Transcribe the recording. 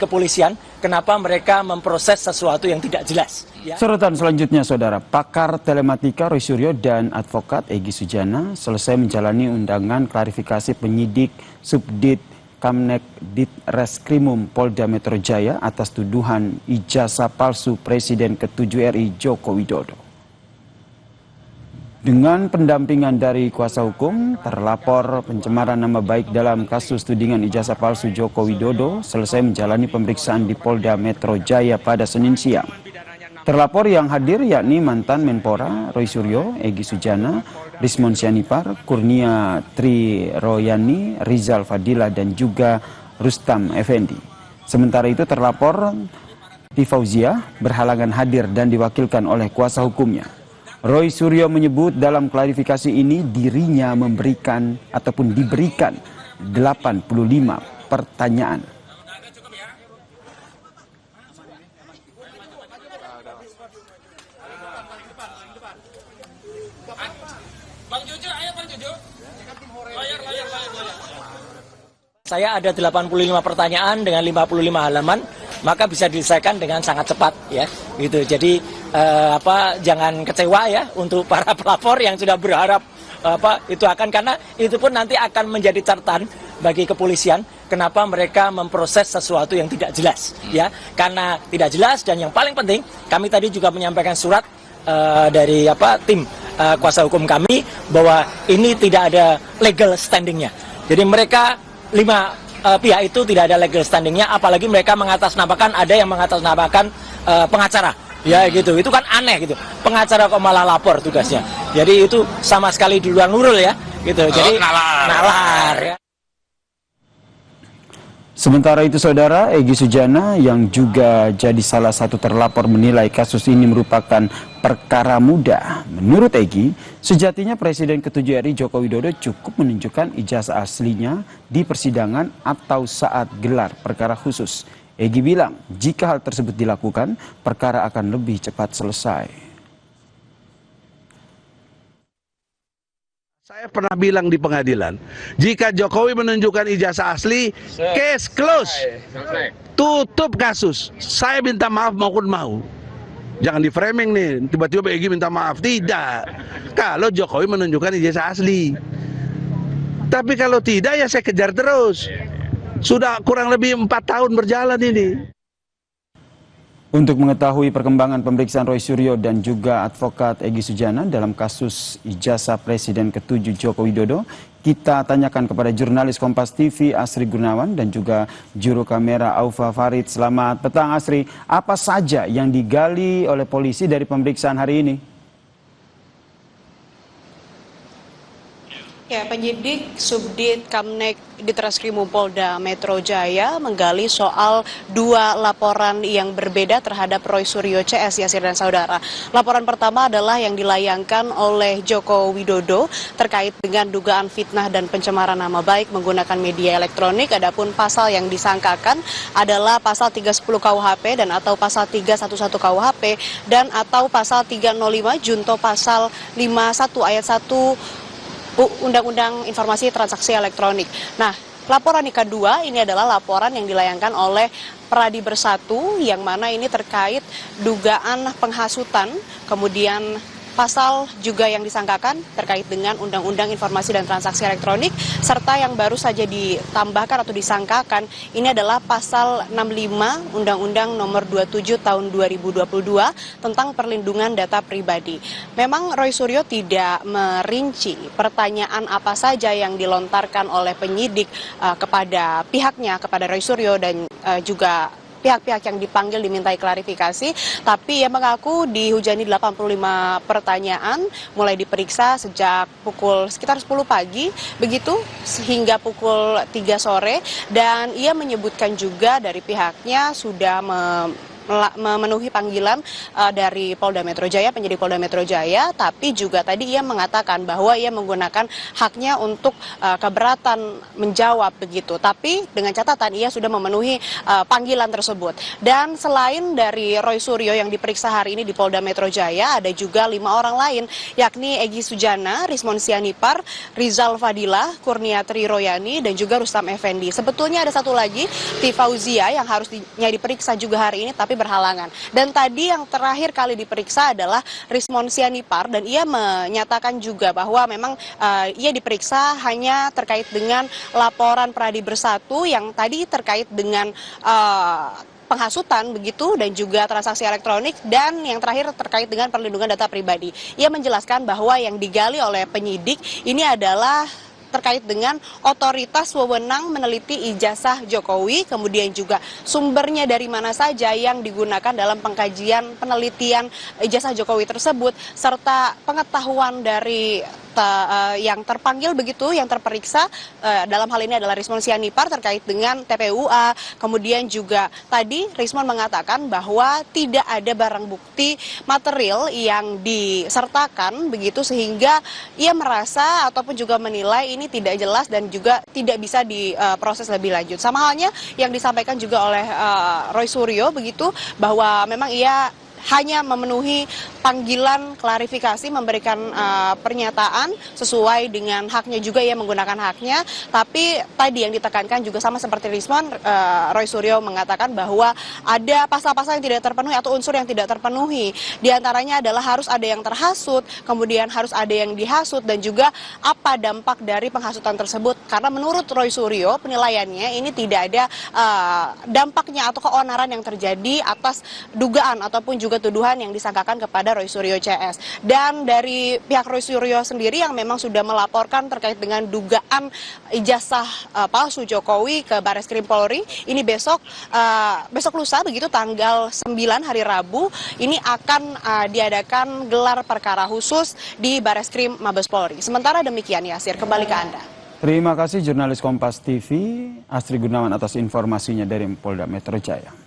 kepolisian, kenapa mereka memproses sesuatu yang tidak jelas. Ya. Sorotan selanjutnya, Saudara, pakar telematika Roy Suryo dan advokat Egy Sujana selesai menjalani undangan klarifikasi penyidik Subdit Kamnek Ditreskrimum Polda Metro Jaya atas tuduhan ijazah palsu Presiden ke-7 RI Joko Widodo. Dengan pendampingan dari kuasa hukum, terlapor pencemaran nama baik dalam kasus tudingan ijazah palsu Joko Widodo selesai menjalani pemeriksaan di Polda Metro Jaya pada Senin siang. Terlapor yang hadir yakni mantan Menpora Roy Suryo, Egy Sujana, Rismon Sianipar, Kurnia Triroyani, Rizal Fadila, dan juga Rustam Effendi. Sementara itu terlapor Tifauzia berhalangan hadir dan diwakilkan oleh kuasa hukumnya. Roy Suryo menyebut dalam klarifikasi ini dirinya memberikan ataupun diberikan 85 pertanyaan. Saya ada 85 pertanyaan dengan 55 halaman, maka bisa diselesaikan dengan sangat cepat ya. Gitu. Jadi jangan kecewa ya untuk para pelapor yang sudah berharap itu akan, karena itu pun nanti akan menjadi catatan bagi kepolisian kenapa mereka memproses sesuatu yang tidak jelas ya. Karena tidak jelas, dan yang paling penting kami tadi juga menyampaikan surat dari tim kuasa hukum kami bahwa ini tidak ada legal standingnya. Jadi mereka 5 pihak itu tidak ada legal standingnya, apalagi mereka mengatasnamakan, ada yang mengatasnamakan pengacara. Ya gitu, itu kan aneh gitu. Pengacara kok malah lapor tugasnya. Jadi itu sama sekali di luar nurul ya, gitu. Jadi nalar ya. Sementara itu, Saudara, Egy Sujana yang juga jadi salah satu terlapor menilai kasus ini merupakan perkara mudah. Menurut Egy, sejatinya Presiden ke-7 RI Joko Widodo cukup menunjukkan ijazah aslinya di persidangan atau saat gelar perkara khusus. Egy bilang, jika hal tersebut dilakukan, perkara akan lebih cepat selesai. Saya pernah bilang di pengadilan, jika Jokowi menunjukkan ijazah asli, case close, tutup kasus. Saya minta maaf maupun mau. Jangan di framing nih, tiba-tiba Egy minta maaf. Tidak. Kalau Jokowi menunjukkan ijazah asli. Tapi kalau tidak, ya saya kejar terus. Sudah kurang lebih 4 tahun berjalan ini. Untuk mengetahui perkembangan pemeriksaan Roy Suryo dan juga advokat Egy Sujana dalam kasus ijazah Presiden ke-7 Joko Widodo, kita tanyakan kepada jurnalis Kompas TV Asri Gunawan dan juga juru kamera Aufa Farid. Selamat petang, Asri. Apa saja yang digali oleh polisi dari pemeriksaan hari ini? Ya, penyidik Subdit Kamnek Ditreskrimum Polda Metro Jaya menggali soal 2 laporan yang berbeda terhadap Roy Suryo CS, Yasir dan saudara. Laporan pertama adalah yang dilayangkan oleh Joko Widodo terkait dengan dugaan fitnah dan pencemaran nama baik menggunakan media elektronik. Adapun pasal yang disangkakan adalah pasal 310 KUHP dan atau pasal 311 KUHP dan atau pasal 305 junto pasal 51 ayat 1 Undang-Undang Informasi Transaksi Elektronik. Nah, laporan yang kedua ini adalah laporan yang dilayangkan oleh Pradi Bersatu, yang mana ini terkait dugaan penghasutan, kemudian pasal juga yang disangkakan terkait dengan Undang-Undang Informasi dan Transaksi Elektronik, serta yang baru saja ditambahkan atau disangkakan ini adalah pasal 65 Undang-Undang Nomor 27 Tahun 2022 tentang perlindungan data pribadi. Memang Roy Suryo tidak merinci pertanyaan apa saja yang dilontarkan oleh penyidik kepada pihaknya, kepada Roy Suryo dan juga pihak-pihak yang dipanggil dimintai klarifikasi, tapi ia mengaku dihujani 85 pertanyaan mulai diperiksa sejak pukul sekitar 10 pagi begitu hingga pukul 3 sore, dan ia menyebutkan juga dari pihaknya sudah memenuhi panggilan dari Polda Metro Jaya, penyidik Polda Metro Jaya, tapi juga tadi ia mengatakan bahwa ia menggunakan haknya untuk keberatan menjawab begitu. Tapi dengan catatan ia sudah memenuhi panggilan tersebut. Dan selain dari Roy Suryo yang diperiksa hari ini di Polda Metro Jaya, ada juga 5 orang lain, yakni Egy Sujana, Rismon Sianipar, Rizal Fadilah, Kurniatri Royani, dan juga Rustam Effendi. Sebetulnya ada satu lagi, Fauzia, yang harusnya diperiksa juga hari ini tapi berhalangan. Dan tadi yang terakhir kali diperiksa adalah Rismon Sianipar, dan ia menyatakan juga bahwa memang ia diperiksa hanya terkait dengan laporan Pradi Bersatu yang tadi terkait dengan penghasutan begitu dan juga transaksi elektronik, dan yang terakhir terkait dengan perlindungan data pribadi. Ia menjelaskan bahwa yang digali oleh penyidik ini adalah terkait dengan otoritas wewenang meneliti ijazah Jokowi, kemudian juga sumbernya dari mana saja yang digunakan dalam pengkajian penelitian ijazah Jokowi tersebut, serta pengetahuan dari yang terpanggil begitu, yang terperiksa dalam hal ini adalah Rismon Sianipar terkait dengan TPUA. Kemudian juga tadi Rismon mengatakan bahwa tidak ada barang bukti material yang disertakan begitu, sehingga ia merasa ataupun juga menilai ini tidak jelas dan juga tidak bisa diproses lebih lanjut. Sama halnya yang disampaikan juga oleh Roy Suryo begitu, bahwa memang ia hanya memenuhi panggilan klarifikasi, memberikan pernyataan sesuai dengan haknya juga, ia menggunakan haknya. Tapi tadi yang ditekankan juga sama seperti Rismon, Roy Suryo mengatakan bahwa ada pasal-pasal yang tidak terpenuhi atau unsur yang tidak terpenuhi. Di antaranya adalah harus ada yang terhasut, kemudian harus ada yang dihasut, dan juga apa dampak dari penghasutan tersebut. Karena menurut Roy Suryo, penilaiannya ini tidak ada dampaknya atau keonaran yang terjadi atas dugaan ataupun juga tuduhan yang disangkakan kepada Roy Suryo CS. Dan dari pihak Roy Suryo sendiri yang memang sudah melaporkan terkait dengan dugaan ijazah palsu Jokowi ke Bareskrim Polri, ini besok lusa begitu tanggal 9 hari Rabu ini akan diadakan gelar perkara khusus di Bareskrim Mabes Polri. Sementara demikian, Yasir, kembali ke Anda. Terima kasih jurnalis Kompas TV Astri Gunawan atas informasinya dari Polda Metro Jaya.